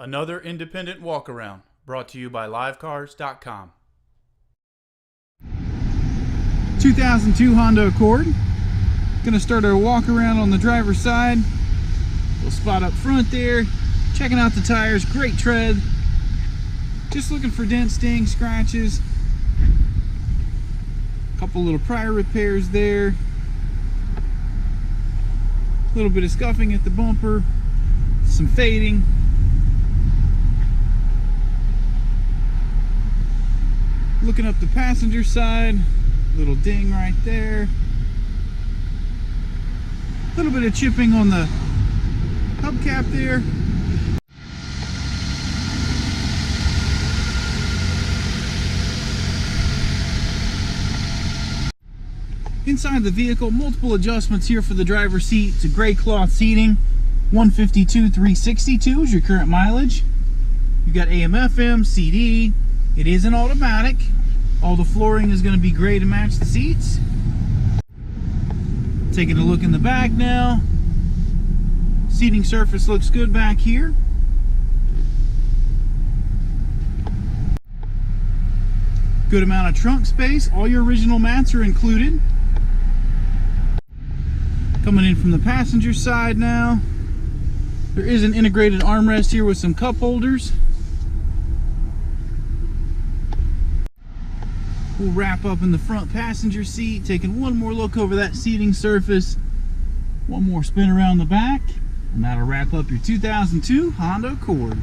Another independent walk-around brought to you by livecars.com. 2002 Honda Accord. Gonna start our walk around on the driver's side. Little spot up front there. Checking out the tires, great tread. Just looking for dents, stings, scratches. Couple little prior repairs there. A little bit of scuffing at the bumper. Some fading. Looking up the passenger side. Little ding right there. A little bit of chipping on the hubcap there. Inside the vehicle, multiple adjustments here for the driver's seat. It's a gray cloth seating. 152,362 is your current mileage. You've got AM, FM, CD. It is an automatic. All the flooring is going to be gray to match the seats. Taking a look in the back now. Seating surface looks good back here. Good amount of trunk space. All your original mats are included. Coming in from the passenger side now. There is an integrated armrest here with some cup holders. We'll wrap up in the front passenger seat, taking one more look over that seating surface. One more spin around the back, and that'll wrap up your 2002 Honda Accord.